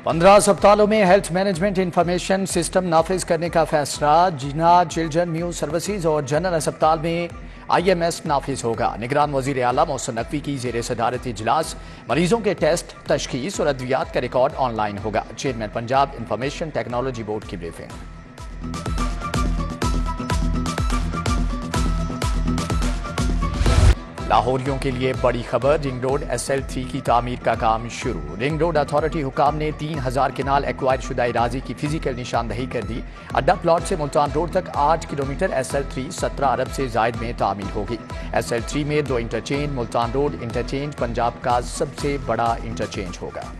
15 اسپتالوں میں health management information system نافذ کرنے کا فیصلہ۔ جینا چلڈرن نیو سروسز اور جنرل اسپتال میں IMS نافذ ہوگا۔ نگران وزیر اعلیٰ محسن نقوی کی زیر صدارت اجلاس۔ مریضوں کے ٹیسٹ، تشخیص اور ادویات کا ریکارڈ آن لائن ہوگا۔ Chairman Punjab information technology board کی بریفنگ۔ لاہوریوں کے لیے بڑی خبر، رنگ روڈ SL3 کی تعمیر کا کام شروع۔ رنگ روڈ اتھارٹی حکام نے 3000 کنال ایکوائر شدہ اراضی کی فزیکل نشاندہی کر دی۔ اڈا پلاٹ سے ملتان روڈ تک 8 کلومیٹر SL3 17 ارب سے زائد میں تعمیر ہوگی۔ SL3 میں 2 interchange, Multan road interchange Punjab کا سب سے بڑا انٹرچینج ہوگا۔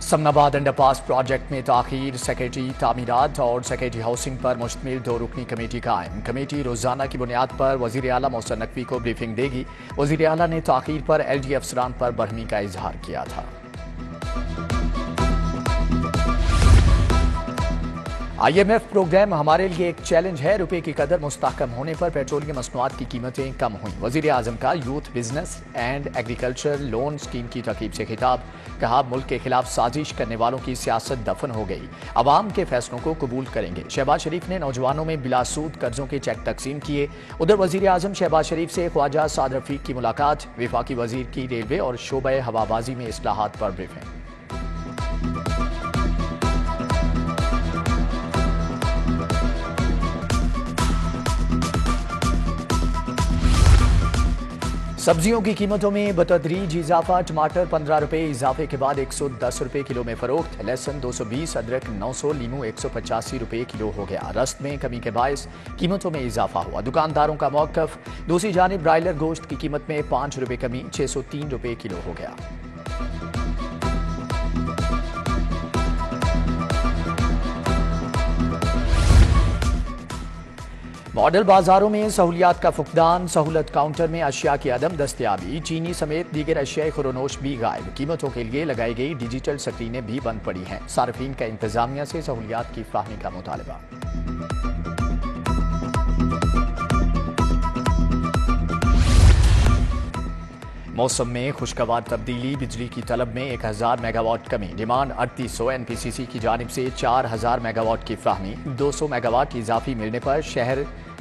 سمن آباد انڈر پاس پروجیکٹ میں تاخیر، سیکرٹری تعمیرات اور سیکرٹری ہاؤسنگ پر مشتمل 2 رکنی کمیٹی قائم۔ کمیٹی روزانہ کی بنیاد پر وزیر اعلیٰ محسن نقوی کو بریفنگ دے گی۔ وزیر اعلیٰ نے تاخیر پر LD افسران پر برہمی کا اظہار کیا تھا۔ IMF پروگرام ہمارے لیے ایک چیلنج ہے۔ روپے کی قدر مستحکم ہونے پر پیٹرولیم مصنوعات کی قیمتیں کم ہوئیں۔ وزیر اعظم کا youth business and agriculture loan scheme کی ترتیب سے خطاب۔ کہا ملک کے خلاف سازش کرنے والوں کی سیاست دفن ہو گئی، عوام کے فیصلوں کو قبول کریں گے۔ شہباز شریف نے نوجوانوں میں بلا سود قرضوں کے چیک تقسیم کیے۔ ادھر وزیر اعظم شہباز شریف سے خواجہ سعد رفیق کی ملاقات۔ وفاقی وزیر کی ریلوے اور شعبہ ہوابازی میں اصلاحات پر بریفنگ۔ سبزیوں کی قیمتوں میں بتدریج اضافہ۔ ٹماٹر 15 روپے اضافے کے بعد 110 روپے کلو میں فروخت۔ لہسن 220، ادرک 900، لیمو 185 روپے کلو ہو گیا۔ رست میں کمی کے باعث قیمتوں میں اضافہ ہوا۔ دکانداروں کا موقف۔ دوسری جانب برائلر گوشت کی قیمت میں 5 روپے کمی، 603 روپے کلو ہو گیا۔ ماڈل بازاروں میں سہولیات کا فقدان۔ سہولت کاؤنٹر میں اشیاء کی عدم دستیابی۔ چینی سمیت دیگر اشیاء خورونوش بھی غائب۔ قیمتوں کے لیے لگائی گئی ڈیجیٹل سکرینیں بھی بند پڑی ہیں۔ صارفین کا انتظامیہ سے سہولیات کی فراہمی کا مطالبہ۔ موسم میں خوشگوار تبدیلی۔ بجلی کی طلب میں 1000 میگا واٹ کمی۔ ڈیمانڈ 3800۔ NPCC کی جانب سے 4000 میگا واٹ کی فراہمی۔ 200 میگا واٹ اضافی ملنے پر شہر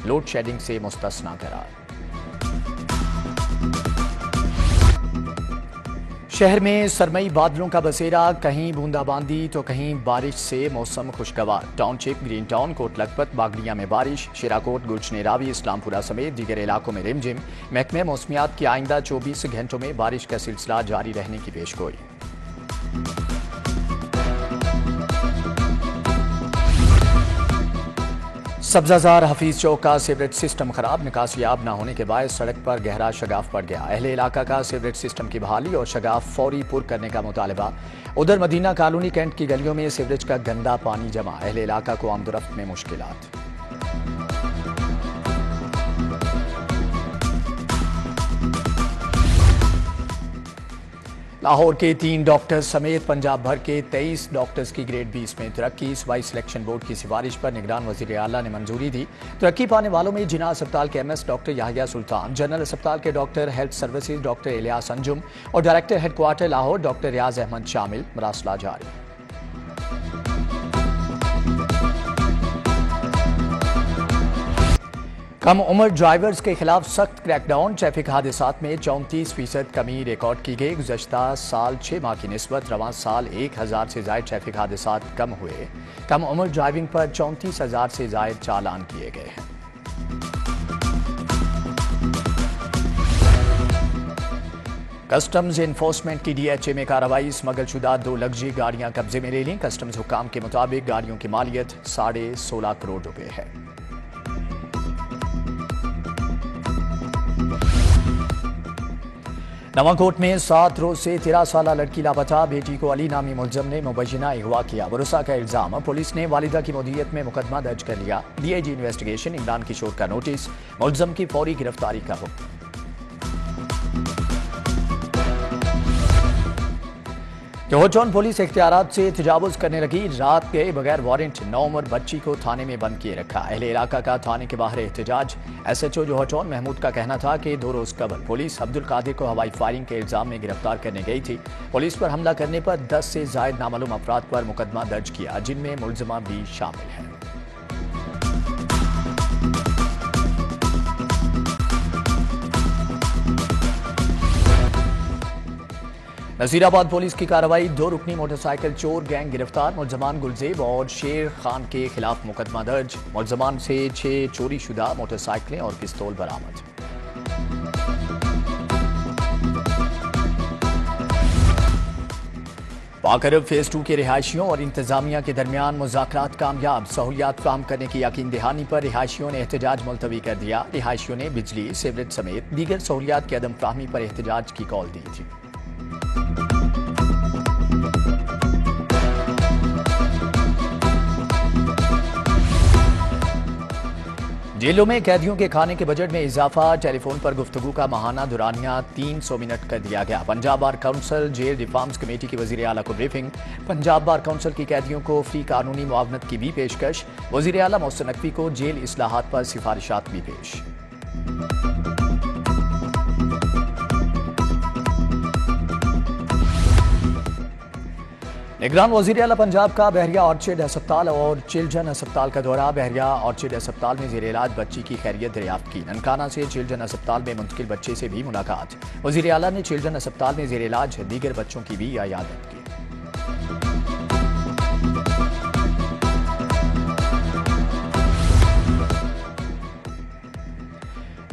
لوڈ شیڈنگ سے مستثنی قرار۔ شہر میں سرمئی بادلوں کا بسیرا، کہیں بوندا باندی تو کہیں بارش سے موسم خوشگوار۔ ٹاؤن شپ، گرین ٹاؤن، کوٹ لکھپت، باگڑیاں میں بارش۔ شیراکوٹ، گلشن راوی، اسلام پورہ سمیت دیگر علاقوں میں رم جم۔ محکمہ موسمیات کی آئندہ 24 گھنٹوں میں بارش کا سلسلہ جاری رہنے کی پیشگوئی۔ سبزہ زار حفیظ چوک کا سیوریج سسٹم خراب۔ نکاسیاب نہ ہونے کے باعث سڑک پر گہرا شگاف پڑ گیا۔ اہل علاقہ کا سیوریج سسٹم کی بحالی اور شگاف فوری پر کرنے کا مطالبہ۔ ادھر مدینہ کالونی کینٹ کی گلیوں میں سیوریج کا گندا پانی جمع۔ اہل علاقہ کو آمد و رفت میں مشکلات۔ لاہور کے 3 ڈاکٹرز سمیت پنجاب بھر کے 23 ڈاکٹرز کی گریڈ 20 میں ترقی۔ صوبائی سلیکشن بورڈ کی سفارش پر نگران وزیر اعلیٰ نے منظوری دی۔ ترقی پانے والوں میں جناح اسپتال کے MS doctor Yahya Sultan, general اسپتال کے doctor health services doctor Ilyas Anjum اور director head quarter Lahore doctor Riaz Ahmed شامل۔ مراسلہ جاری۔ کم عمر ڈرائیورز کے خلاف سخت کریک ڈاؤن۔ ٹریفک حادثات میں 34% کمی ریکارڈ کی گئی۔ گزشتہ سال 6 ماہ کی نسبت رواں سال 1000 سے زائد ٹریفک حادثات کم ہوئے۔ کم عمر ڈرائیونگ پر 34,000 سے زائد چالان کیے گئے ہیں۔ کسٹمز انفورسمنٹ کی DHA میں کارروائی۔ اسمگل شدہ 2 لگژری گاڑیاں قبضے میں لے لیں۔ کسٹمز حکام کے مطابق گاڑیوں کی مالیت 16.5 کروڑ روپے ہے۔ نواں-کوٹ میں 7 روز سے 13 سالہ لڑکی لاپتہ۔ بیٹی کو علی نامی ملزم نے مبینہ اغوا کیا۔ بھروسہ کا الزام۔ پولیس نے والدہ کی مدیریت میں مقدمہ درج کر لیا۔ DIG investigation. عمران کشور کا نوٹس۔ ملزم کی فوری گرفتاری کا حکم۔ जोहर पुलिस इख्तियारात से तजावुज करने लगी। रात गए बगैर वारंट 9 उम्र बच्ची को थाने में बंद किए रखा। अहले इलाका का थाने के बाहर एहतजाज। SHO जोहर महमूद का कहना था कि 2 रोज कबल पुलिस अब्दुल कादिर को हवाई फायरिंग के इल्जाम में गिरफ्तार करने गई थी। पुलिस पर हमला करने पर 10 से जायद नामालूम अफराद पर मुकदमा दर्ज किया, जिनमें मुलजमा भी शामिल हैं। नसीराबाद पुलिस की कार्रवाई। 2 रुकनी मोटरसाइकिल चोर गैंग गिरफ्तार। मुलजमान गुलजेब और शेर खान के खिलाफ मुकदमा दर्ज। मुलजमान से 6 चोरी शुदा मोटरसाइकिलें और पिस्तौल बरामद। पाक अरब फेज 2 के रिहायशियों और इंतजामिया के दरमियान मुज़ाकरात कामयाब। सहूलियात फराहम करने की यकीन दहानी पर रिहायशियों ने एहतजाज मुलतवी कर दिया। रिहायशियों ने बिजली, सीवरेज समेत दीगर सहूलियात की अदम फराहमी पर एहतजाज की कॉल दी थी। जेलों में कैदियों के खाने के बजट में इजाफा। टेलीफोन पर गुफ्तगू का माहाना दुरानिया 300 मिनट कर दिया गया। Punjab bar council jail reforms committee की वजीर आला को ब्रीफिंग। पंजाब बार काउंसिल की कैदियों को फ्री कानूनी मुआवनत की भी पेशकश। वजीर आला मोहसिन नकवी को जेल इस्लाहात पर सिफारिशात भी पेश। निगरान वजीर आला पंजाब का बहरिया ऑर्चिड अस्पताल और चिल्ड्रन अस्पताल का दौरा। बहरिया ऑर्चिड अस्पताल में जेर इलाज बच्ची की खैरियत दरियाफ्त की। ननकाना से चिल्ड्रन अस्पताल में मुंतकिल बच्चे से भी मुलाकात। वजीर आला ने चिल्ड्रन अस्पताल में जेर इलाज दीगर बच्चों की भी इयादत की।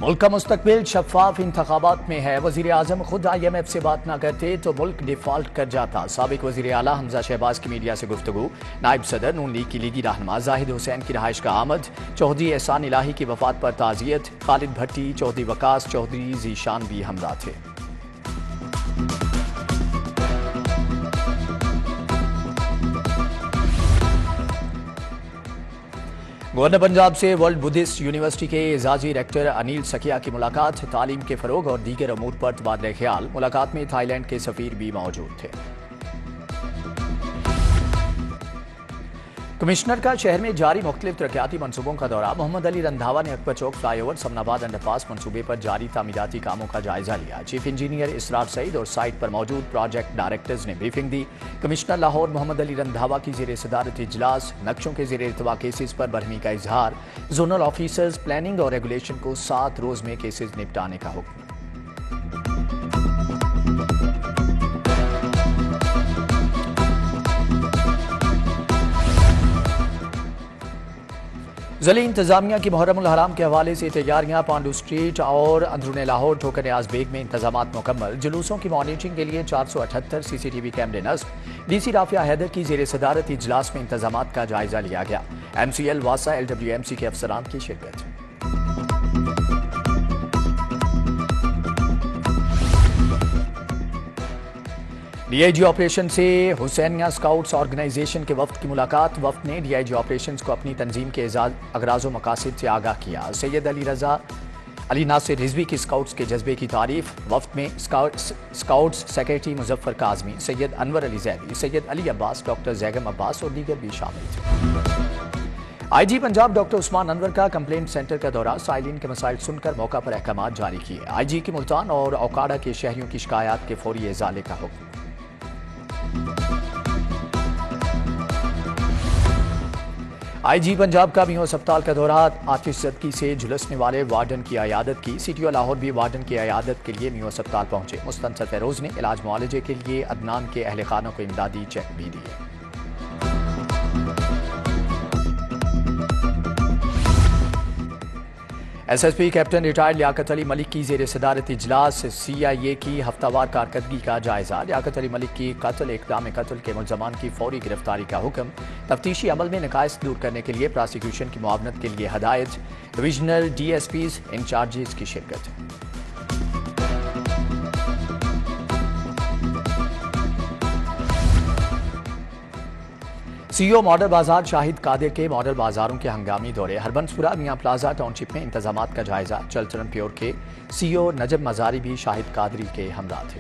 मुल्क का मुस्तकबिल शफाफ इंतखाबात में है। वजीर आजम खुद IMF से बात ना करते तो मुल्क डिफॉल्ट कर जाता। साबिक वजीर आला हमजा शहबाज की मीडिया से गुफ्तगू। नायब सदर नून लीग की लीगी रहनुमा जाहिद हुसैन की रहाइश का आमद। चौधरी एहसान इलाही की वफात पर ताज़ियत। खालिद भट्टी, चौधरी वकास, चौधरी जीशान भी हमरा थे। गवर्नर पंजाब से वर्ल्ड बुद्धिस्ट यूनिवर्सिटी के एजाजी रेक्टर अनिल सकिया की मुलाकात। तालीम के फरोग और दीगर अमूर पर तबादला ख्याल। मुलाकात में थाईलैंड के सफीर भी मौजूद थे। कमिश्नर का शहर में जारी मुख्तलिफ तरक्याती मनसूबों का दौरा। मोहम्मद अली रंधावा ने अकबर चौक फ्लाईओवर समनाबाद अंडरपास मनसूबे पर जारी तामीराती कामों का जायजा लिया। चीफ इंजीनियर इसरार सईद और साइट पर मौजूद प्रोजेक्ट डायरेक्टर्स ने ब्रीफिंग दी। कमिश्नर लाहौर मोहम्मद अली रंधावा की जेर सदारत इजलास। नक्शों के जेर इल्तवा केसेस पर बरहमी का इजहार। जोनल ऑफिसर्स प्लानिंग और रेगुलेशन को 7 रोज में केसेस निपटाने का हुक्म। ज़िली इंतजामिया की मुहर्रम उल हराम के हवाले से तैयारियां। पांडू स्ट्रीट और अंदरून लाहौर ठोकर न्याज बेग में इंतजामात मुकम्मल। जुलूसों की मॉनिटरिंग के लिए 478 CCTV कैमरे नस्ब। DC राफिया हैदर की जेर सदारत इजलास में इंतजामात का जायजा लिया गया। MCL वासा LWMC के अफसरान की शिरकत। DIG ऑपरेशन से हुसैनिया स्काउट्स ऑर्गेनाइजेशन के वफ्द की मुलाकात। वफ्द ने DIG ऑपरेशन को अपनी तंजीम के अगराज़ व मकासद से आगाह किया। सैयद अली रजा अली नासिर रिजवी की स्काउट्स के जज्बे की तारीफ। वफ्द में scouts secretary Muzaffar Kazmi, Syed Anwar Ali Zaidi, Syed Ali Abbas, doctor Zaigham Abbas और दीगर भी शामिल थे। IG पंजाब डॉक्टर उस्मान अनवर का कंप्लेंट सेंटर का दौरा। साइलिन के मसाइल सुनकर मौका पर अहकामात जारी किए। IG की मुल्तान और औकाड़ा के शहरियों की शिकायत के फौरी इजाले का हुक्म। IG पंजाब का मियो अस्पताल का दौरा। आतिश ज़दगी से झुलसने वाले वार्डन की इयादत की। CTO लाहौर भी वार्डन की इयादत के लिए मियो अस्पताल पहुंचे। मुस्तनसर फेरोज ने इलाज मुआलजे के लिए अदनान के अहल खानों को इमदादी चेक भी दिए। SSP captain retired Liaquat Ali Malik की जेर सदारत इजलास। CIA की हफ्तावार कारकर्दगी का जायजा। लियाकत अली मलिक की कत्ल इक़दाम कत्ल के मुलजमान की फौरी गिरफ्तारी का हुक्म। तफ्तीशी अमल में नकाइस दूर करने के लिए प्रोसिक्यूशन की मुआवनत के लिए हदायत। डिविजनल DSPs इंचार्जेस की शिरकत। CEO मॉडल बाजार शाहिद कादिर के मॉडल बाजारों के हंगामी दौरे। हरबंसपुरा मियां प्लाजा टाउनशिप में इंतजामात का जायजा। चलचरण प्योर के CEO नजम मजारी भी शाहिद कादरी के हमरा थे।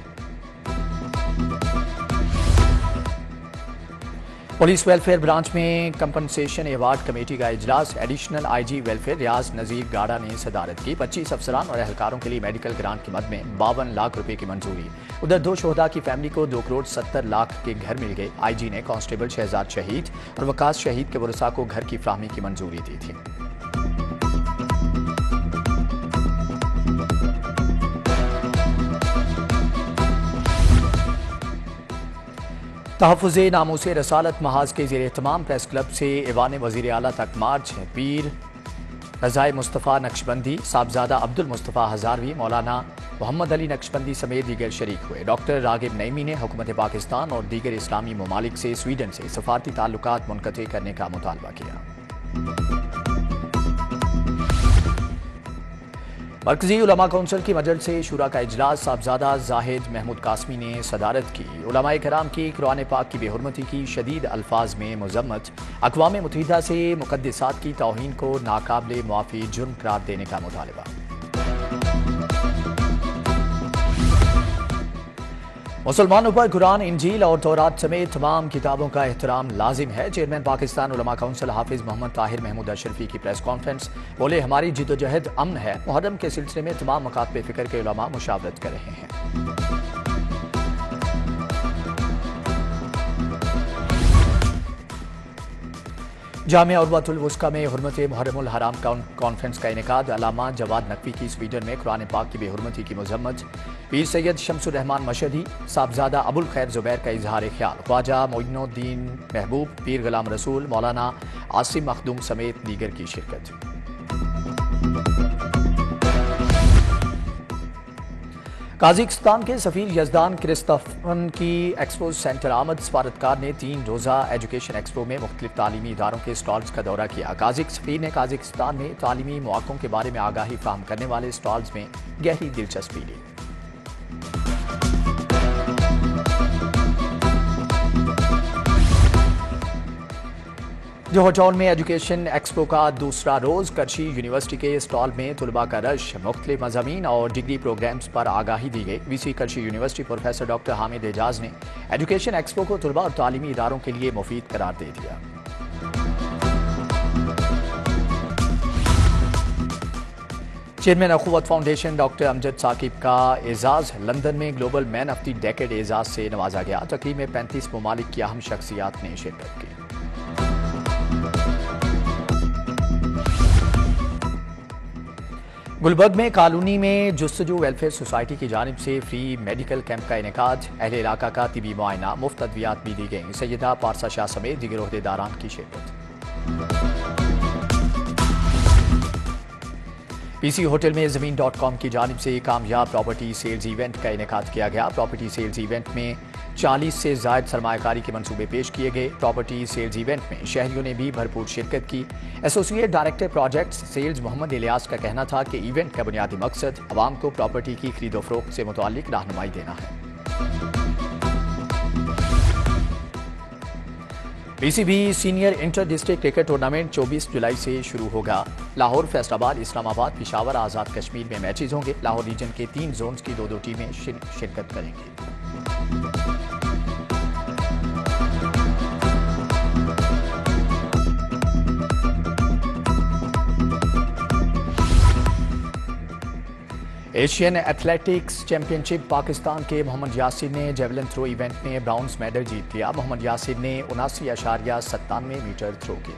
पुलिस वेलफेयर ब्रांच में कंपनसेशन एवार्ड कमेटी का इजलास। एडिशनल आईजी वेलफेयर रियाज नजीर गाड़ा ने सदारत की। 25 अफसरान और एहलकारों के लिए मेडिकल ग्रांट की मद में 52 लाख रुपए की मंजूरी। उधर 2 शोहदा की फैमिली को 2 करोड़ 70 लाख के घर मिल गए। आईजी ने कांस्टेबल शहजाद शहीद और वकास शहीद के वरसा को घर की फ्राहमी की मंजूरी दी थी। तहफ़्फ़ुज़े नामूसे रसालत महाज के ज़ेर एहतमाम प्रेस क्लब से ऐवान वज़ीर आला तक मार्च। पीर रज़ाए मुस्तफ़ा नक्शबंदी, साहबजादा अब्दुल मुस्तफ़ा हज़ारवी, मौलाना मोहम्मद अली नक्शबंदी समेत दीगर शरीक हुए। डॉक्टर रागिब नईमी ने हुकूमत पाकिस्तान और दीगर इस्लामी ममालिक से स्वीडन से सफारती ताल्लुकात मुनक़ते करने का मुतालबा किया। मरकज़ी उलमा कौंसिल की मजलिस शूरा का इजलास। साहबजादा जाहिद महमूद कासमी ने सदारत की। उलमाए कराम की कुरान पाक की बेहुरमती की शदीद अल्फाज में मजम्मत। अक़वाम मुत्तहिदा से मुक़द्दसात की तौहीन को नाकाबिले मुआफ़ी जुर्म करार देने का मुतालबा। मुसलमानों पर कुरान, इंजील और तौरात समेत तमाम किताबों का एहतराम लाजिम है। चेयरमैन पाकिस्तान उलमा काउंसिल हाफिज मोहम्मद ताहिर महमूद अशरफी की प्रेस कॉन्फ्रेंस। बोले, हमारी जिद्दोजहद अमन है। मुहर्रम के सिलसिले में तमाम मकातब फ़िक्र के उलमा मुशावरत कर रहे हैं। जामिया उर्वतुल वुस्का में हुर्मत मुहर्रमुल हराम कॉन्फ्रेंस का इनेकाद। अल्लामा जवाद नकवी की स्वीडन में कुरान पाक की बेहुरमती की मजम्मत। पीर सैयद शमसुर रहमान मशहदी, साहबजादा अबुल खैर जुबैर का इजहार ख्याल। ख्वाजा मोइनुद्दीन महबूब, पीर गुलाम रसूल, मौलाना आसिम मखदूम समेत दीगर की शिरकत। काज़ाकिस्तान के सफीर यजदान क्रिस्तफन की एक्सपो सेंटर आमद। सफारतकार ने 3 रोज़ा एजुकेशन एक्सपो में मुख्तलिफ तालीमी इदारों के स्टॉल्स का दौरा किया। काज़िक सफीर ने काज़ाकिस्तान में तालीमी मौक़ों के बारे में आगाही फराहम करने वाले स्टॉल्स में गहरी दिलचस्पी ली। जोहर टाउन में एजुकेशन एक्सपो का दूसरा रोज़। करशी यूनिवर्सिटी के स्टॉल में तुलबा का रश। मुख्तलिफ मज़ामीन और डिग्री प्रोग्राम्स पर आगाही दी गई। VC Qarshi university professor doctor Hamid Ejaz ने एजुकेशन एक्सपो को तुलबा और तालीमी इदारों के लिए मुफीद करार दे दिया। Chairman Akhuwat foundation doctor Amjad Saqib का एजाज। लंदन में global man of the decade एजाज से नवाजा गया। तकरीब में 35 ममालिक की अहम शख्सियात ने शिरकत की। गुलबर्ग में कॉलोनी में जुस्तजू वेलफेयर सोसाइटी की जानिब से फ्री मेडिकल कैंप का इनेकाद। अहले इलाका का तिबी मुआयना, मुफ्त अद्वियात भी दी गई। सैयदा पारसा शाह समेत दीगर ओहदेदारान की शिरकत। पीसी होटल में ज़मीन.com की जानिब से कामयाब प्रॉपर्टी सेल्स इवेंट का इनेकाद किया गया। प्रॉपर्टी सेल्स इवेंट में 40 से ज़ायद सरमायाकारी के मंसूबे पेश किए गए। प्रॉपर्टी सेल्स इवेंट में शहरियों ने भी भरपूर शिरकत की। Associate director project sales Mohammad Ilyas का कहना था कि इवेंट का बुनियादी मकसद अवाम को प्रॉपर्टी की खरीदो फरोख्त से मुताल्लिक रहनुमाई देना है। PCB senior inter district cricket tournament 24 जुलाई से शुरू होगा। लाहौर, फैसलाबाद, इस्लामाबाद, पिशावर, आज़ाद कश्मीर में मैचेज होंगे। लाहौर रीजन के 3 जोन्स की 2-2 टीमें शिरकत करेंगी। एशियन एथलेटिक्स चैंपियनशिप पाकिस्तान के मोहम्मद यासिर ने जेवलिन थ्रो इवेंट में ब्राउन्स मेडल जीत लिया। मोहम्मद यासिर ने 79.97 मीटर थ्रो की।